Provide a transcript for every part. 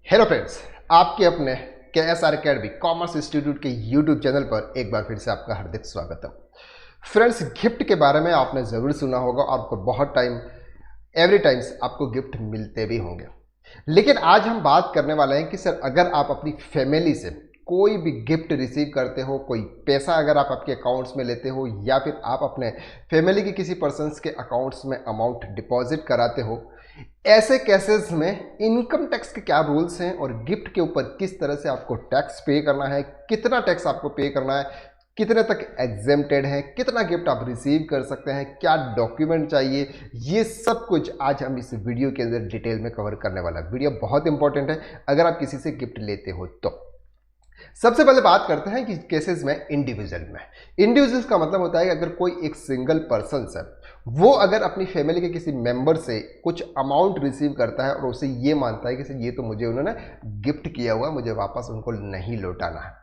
Hello friends, आपके अपने KSR academy commerce institute के यूट्यूब चैनल पर एक बार फिर से आपका हार्दिक स्वागत है। फ्रेंड्स, गिफ्ट के बारे में आपने ज़रूर सुना होगा और आपको बहुत टाइम एवरी टाइम्स आपको गिफ्ट मिलते भी होंगे। लेकिन आज हम बात करने वाले हैं कि सर अगर आप अपनी फैमिली से कोई भी गिफ्ट रिसीव करते हो, कोई पैसा अगर आप आपके अकाउंट्स में लेते हो या फिर आप अपने फैमिली के किसी पर्सन्स के अकाउंट्स में अमाउंट डिपॉजिट कराते हो, ऐसे केसेस में इनकम टैक्स के क्या रूल्स हैं और गिफ्ट के ऊपर किस तरह से आपको टैक्स पे करना है, कितना टैक्स आपको पे करना है, कितने तक एग्जेम्प्टेड है, कितना गिफ्ट आप रिसीव कर सकते हैं, क्या डॉक्यूमेंट चाहिए, ये सब कुछ आज हम इस वीडियो के अंदर डिटेल में कवर करने वाला है। वीडियो बहुत इंपॉर्टेंट है अगर आप किसी से गिफ्ट लेते हो तो। सबसे पहले बात करते हैं कि केसेस में इंडिविजुअल्स का मतलब होता है कि अगर कोई एक सिंगल पर्सन है, वो अगर अपनी फैमिली के किसी मेंबर से कुछ अमाउंट रिसीव करता है और उसे ये मानता है कि ये तो मुझे उन्होंने गिफ्ट किया हुआ, मुझे वापस उनको नहीं लौटाना है।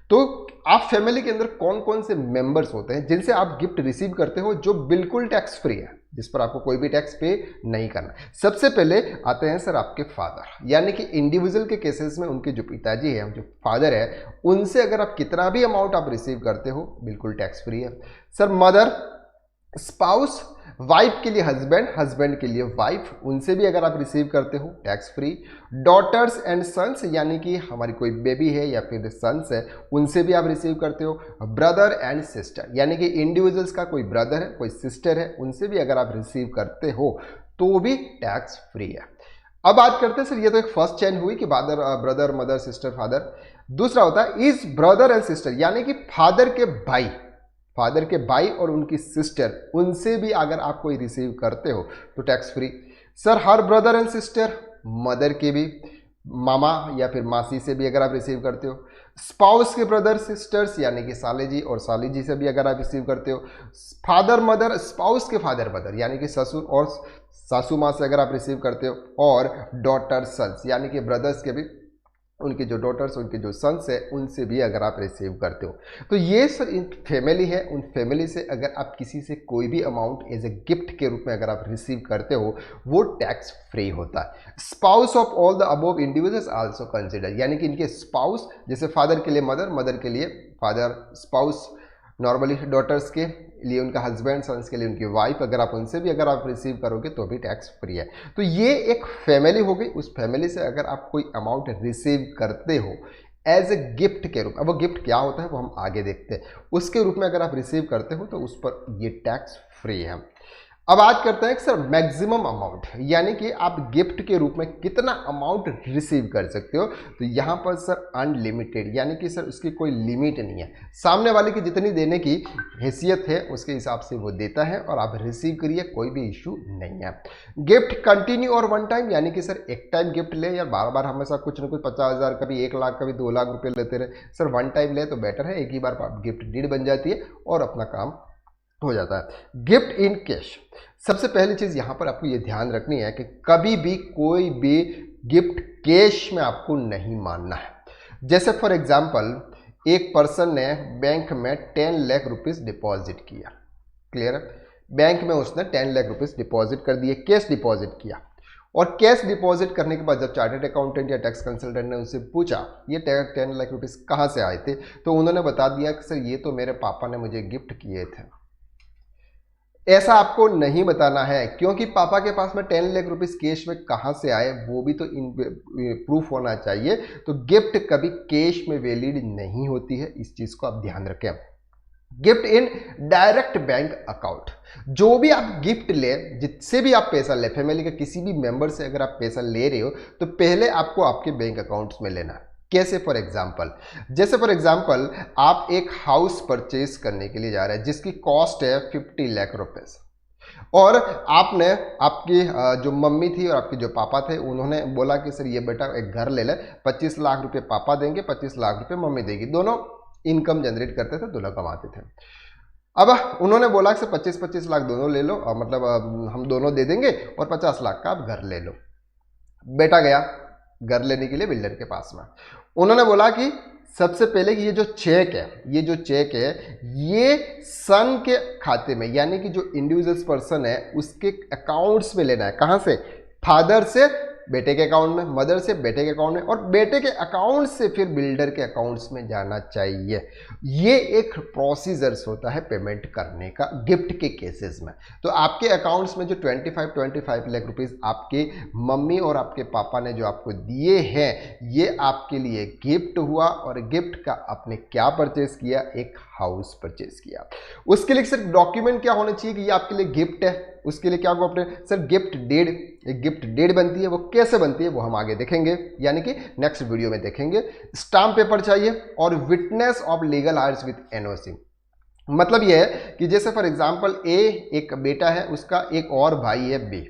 तो आप फैमिली के अंदर कौन कौन से मेंबर्स होते हैं जिनसे आप गिफ्ट रिसीव करते हो जो बिल्कुल टैक्स फ्री है, जिस पर आपको कोई भी टैक्स पे नहीं करना। सबसे पहले आते हैं सर आपके फादर, यानी कि इंडिविजुअल के केसेस में उनके जो पिताजी हैं, जो फादर है, उनसे अगर आप कितना भी अमाउंट आप रिसीव करते हो बिल्कुल टैक्स फ्री है। सर मदर, स्पाउस, वाइफ के लिए हस्बैंड, हस्बैंड के लिए वाइफ, उनसे भी अगर आप रिसीव करते हो tax free. Daughters and sons, यानी कि हमारी कोई बेबी है या फिर सन्स है, उनसे भी आप रिसीव करते हो। ब्रदर एंड सिस्टर, यानी कि इंडिविजुअल्स का कोई ब्रदर है, कोई सिस्टर है, उनसे भी अगर आप रिसीव करते हो तो भी टैक्स फ्री है। अब बात करते हैं सर, ये तो एक फर्स्ट चेन हुई कि ब्रदर, मदर, सिस्टर, फादर। दूसरा होता है इज ब्रदर एंड सिस्टर, यानी कि फादर के भाई और उनकी सिस्टर, उनसे भी अगर आप कोई रिसीव करते हो तो tax free. Sir her brother and sister, mother के भी, मामा या फिर मासी से भी अगर आप रिसीव करते हो। स्पाउस के ब्रदर सिस्टर्स, यानी कि साले जी और साली जी से भी अगर आप रिसीव करते हो। फादर मदर, स्पाउस के फादर मदर, यानी कि ससुर और सासू माँ से अगर आप रिसीव करते हो। और डॉटर सन्स, यानी कि ब्रदर्स के भी, उनके जो डॉटर्स, उनके जो सन्स है, उनसे भी अगर आप रिसीव करते हो। तो ये सर इन फैमिली है, उन फैमिली से अगर आप किसी से कोई भी अमाउंट एज ए गिफ्ट के रूप में अगर आप रिसीव करते हो वो टैक्स फ्री होता है। Spouse of all the above individuals also consider, यानी कि इनके स्पाउस, जैसे फादर के लिए मदर, मदर के लिए फादर, स्पाउस नॉर्मली डॉटर्स के लिए उनका हस्बैंड, सन्स के लिए उनकी वाइफ, अगर आप उनसे भी अगर आप रिसीव करोगे तो भी टैक्स फ्री है। तो ये एक फैमिली हो गई। उस फैमिली से अगर आप कोई अमाउंट रिसीव करते हो एज ए गिफ्ट के रूप में, अब वो गिफ्ट क्या होता है वो हम आगे देखते हैं, उसके रूप में अगर आप रिसीव करते हो तो उस पर ये टैक्स फ्री है। अब बात करते हैं कि सर मैक्सिमम अमाउंट, यानी कि आप गिफ्ट के रूप में कितना अमाउंट रिसीव कर सकते हो। तो यहाँ पर सर अनलिमिटेड, यानी कि सर उसकी कोई लिमिट नहीं है। सामने वाले की जितनी देने की हैसियत है उसके हिसाब से वो देता है और आप रिसीव करिए, कोई भी इशू नहीं है। गिफ्ट कंटिन्यू और वन टाइम, यानी कि सर एक टाइम गिफ्ट ले या बार बार हमेशा कुछ ना कुछ 50,000, कभी 1 लाख, कभी 2 लाख रुपए लेते रहे। सर वन टाइम ले तो बेटर है, एक ही बार गिफ्ट डीड बन जाती है और अपना काम हो जाता है। गिफ्ट इन कैश, सबसे पहली चीज यहां पर आपको यह ध्यान रखनी है कि कभी भी कोई भी गिफ्ट कैश में आपको नहीं मानना है। जैसे फॉर एग्जांपल एक पर्सन ने बैंक में 10 लाख रुपीस डिपॉजिट किया, क्लियर है, बैंक में उसने 10 लाख रुपीस डिपॉजिट कर दिए, कैश डिपॉजिट किया। और कैश डिपॉजिट करने के बाद जब चार्टर्ड अकाउंटेंट या टैक्स कंसल्टेंट ने उनसे पूछा ये 10 लाख रुपीस कहाँ से आए थे, तो उन्होंने बता दिया कि सर ये तो मेरे पापा ने मुझे गिफ्ट किए थे। ऐसा आपको नहीं बताना है, क्योंकि पापा के पास में 10 लाख रुपीस कैश में कहां से आए वो भी तो प्रूफ होना चाहिए। तो गिफ्ट कभी कैश में वैलिड नहीं होती है, इस चीज को आप ध्यान रखें। Gift in direct bank account, जो भी आप गिफ्ट ले, जिससे भी आप पैसा ले, फैमिली के किसी भी मेंबर से अगर आप पैसा ले रहे हो तो पहले आपको आपके बैंक अकाउंट्स में लेना है। कैसे? फॉर एग्जाम्पल, जैसे फॉर एग्जाम्पल आप एक हाउस परचेज करने के लिए जा रहे हैं जिसकी कॉस्ट है 50 लाख रुपए, और आपने आपकी जो मम्मी थी और आपके जो पापा थे उन्होंने बोला कि सर ये बेटा एक घर ले ले, 25 लाख रुपए पापा देंगे, 25 लाख रुपए मम्मी देगी, दोनों इनकम जनरेट करते थे, दोनों कमाते थे। अब उन्होंने बोला कि 25-25 लाख दोनों ले लो, मतलब हम दोनों दे देंगे और 50 लाख का आप घर ले लो। बेटा गया घर लेने के लिए बिल्डर के पास में, उन्होंने बोला कि सबसे पहले कि ये जो चेक है ये सन के खाते में, यानी कि जो इंडिविजुअल पर्सन है उसके अकाउंट्स में लेना है। कहां से? फादर से बेटे के अकाउंट में, मदर से बेटे के अकाउंट में, और बेटे के अकाउंट से फिर बिल्डर के अकाउंट्स में जाना चाहिए। ये एक प्रोसीजर्स होता है पेमेंट करने का गिफ्ट के केसेस में। तो आपके अकाउंट्स में जो 25 लाख रुपीस आपके मम्मी और आपके पापा ने जो आपको दिए हैं, ये आपके लिए गिफ्ट हुआ। और गिफ्ट का आपने क्या परचेस किया? एक हाउस परचेस किया। उसके लिए सिर्फ डॉक्यूमेंट क्या होना चाहिए कि ये आपके लिए गिफ्ट है। उसके लिए क्या होगा अपने सर? Gift dead. एक गिफ्ट डेड बनती है, वो कैसे बनती है वो हम आगे देखेंगे, यानी कि नेक्स्ट वीडियो में देखेंगे। स्टाम्प पेपर चाहिए और witness of legal heirs with NOC. मतलब ये है कि जैसे फॉर एग्जांपल ए एक बेटा है, उसका एक और भाई है बी।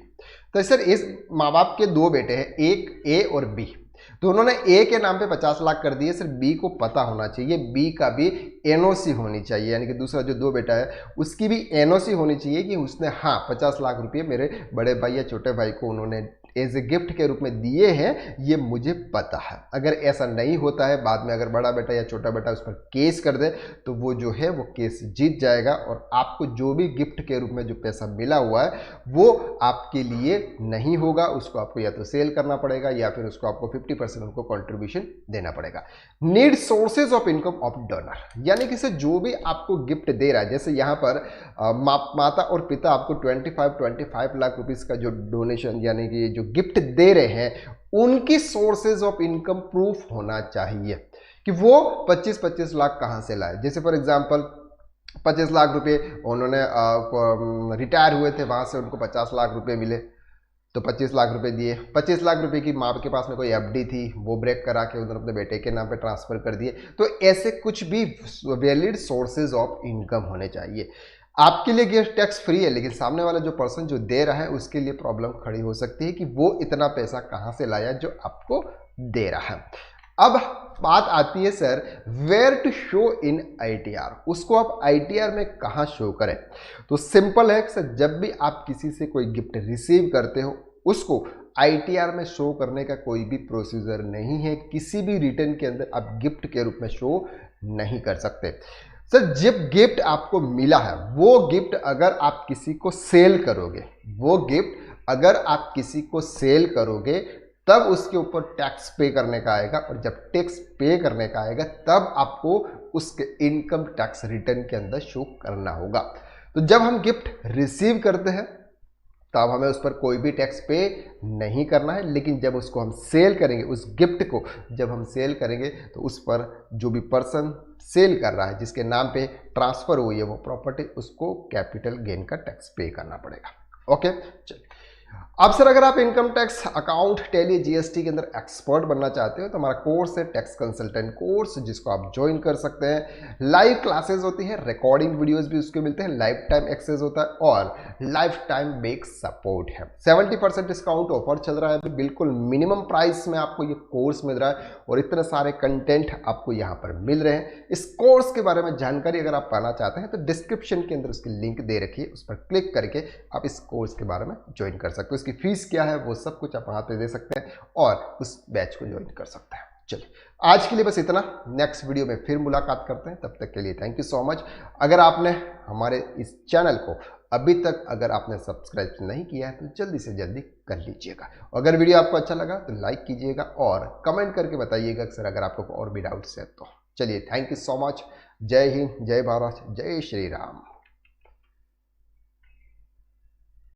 तो सर इस माँ बाप के दो बेटे हैं, एक ए और बी। तो उन्होंने ए के नाम पे 50 लाख कर दिए। सिर्फ बी को पता होना चाहिए, बी का भी एनओसी होनी चाहिए, यानी कि दूसरा जो दो बेटा है उसकी भी एनओसी होनी चाहिए कि उसने 50 लाख रुपए मेरे बड़े भाई या छोटे भाई को उन्होंने एज ए गिफ्ट के रूप में दिए हैं, ये मुझे पता है। अगर ऐसा नहीं होता है, बाद में अगर बड़ा बेटा या छोटा बेटा उस पर केस कर दे तो वो जो है वो केस जीत जाएगा, और आपको जो भी गिफ्ट के रूप में जो पैसा मिला हुआ है वो आपके लिए नहीं होगा। उसको आपको या तो सेल करना पड़ेगा या फिर उसको आपको 50% उनको कॉन्ट्रीब्यूशन देना पड़ेगा। Need sources of income of donor, यानी कि जो भी आपको गिफ्ट दे रहा है, जैसे यहाँ पर माता और पिता आपको 25 लाख रुपीस का जो डोनेशन यानी कि जो गिफ्ट दे रहे हैं, उनकी सोर्सेज ऑफ इनकम प्रूफ होना चाहिए कि वो 25 लाख कहां से लाए। जैसे फॉर एग्जांपल 25 लाख रुपए उन्होंने रिटायर हुए थे, वहां से उनको 50 लाख रुपए मिले, तो 25 लाख रुपए दिए। 25 लाख रुपए की माँ के पास में कोई एफडी थी, वो ब्रेक करा के उन्होंने अपने बेटे के नाम पे ट्रांसफर कर दिए। तो ऐसे कुछ भी वैलिड सोर्सेज ऑफ इनकम होने चाहिए। आपके लिए गिफ्ट टैक्स फ्री है, लेकिन सामने वाला जो पर्सन जो दे रहा है उसके लिए प्रॉब्लम खड़ी हो सकती है कि वो इतना पैसा कहां से लाया जो आपको दे रहा है। अब बात आती है sir where to show in ITR, उसको आप आईटीआर में कहां शो करें? तो सिंपल है सर, जब भी आप किसी से कोई गिफ्ट रिसीव करते हो उसको आईटीआर में शो करने का कोई भी प्रोसीजर नहीं है। किसी भी रिटर्न के अंदर आप गिफ्ट के रूप में शो नहीं कर सकते। सर जब गिफ्ट आपको मिला है, वो गिफ्ट अगर आप किसी को सेल करोगे, वो गिफ्ट अगर आप किसी को सेल करोगे तब उसके ऊपर टैक्स पे करने का आएगा, और जब टैक्स पे करने का आएगा तब आपको उसके इनकम टैक्स रिटर्न के अंदर शो करना होगा। तो जब हम गिफ्ट रिसीव करते हैं तब हमें उस पर कोई भी टैक्स पे नहीं करना है, लेकिन जब उसको हम सेल करेंगे, उस गिफ्ट को जब हम सेल करेंगे तो उस पर जो भी पर्सन सेल कर रहा है, जिसके नाम पे ट्रांसफर हुई है वो प्रॉपर्टी, उसको कैपिटल गेन का टैक्स पे करना पड़ेगा। ओके चलिए, अब सर अगर आप income tax, account, tally, GST के अंदर एक्सपर्ट बनना चाहते हो तो हमारा कोर्स है टैक्स कंसल्टेंट कोर्स, जिसको आप ज्वाइन कर सकते हैं। लाइव क्लासेस होती है, रिकॉर्डिंग वीडियोस भी उसके मिलते हैं, लाइफ टाइम एक्सेस होता है और लाइफ टाइम बेक सपोर्ट है। 70% डिस्काउंट ऑफर चल रहा है, बिल्कुल मिनिमम प्राइस में आपको ये कोर्स मिल रहा है और इतने सारे कंटेंट आपको यहाँ पर मिल रहे हैं। इस कोर्स के बारे में जानकारी अगर आप पाना चाहते हैं तो डिस्क्रिप्शन के अंदर उसकी लिंक दे रखी है, उस पर क्लिक करके आप इस कोर्स के बारे में ज्वाइन कर सकते हो। इसकी फीस क्या है वो सब कुछ आप वहां पे दे सकते हैं और उस बैच को ज्वाइन कर सकते हैं। चलिए आज के लिए बस इतना, नेक्स्ट वीडियो में फिर मुलाकात करते हैं, तब तक के लिए थैंक यू सो मच। अगर आपने हमारे इस चैनल को अभी तक अगर आपने सब्सक्राइब नहीं किया है तो जल्दी से जल्दी कर लीजिएगा। अगर वीडियो आपको अच्छा लगा तो लाइक कीजिएगा और कमेंट करके बताइएगा सर अगर आपको और भी डाउट्स है तो। चलिए थैंक यू सो मच, जय हिंद, जय भारत, जय श्री राम।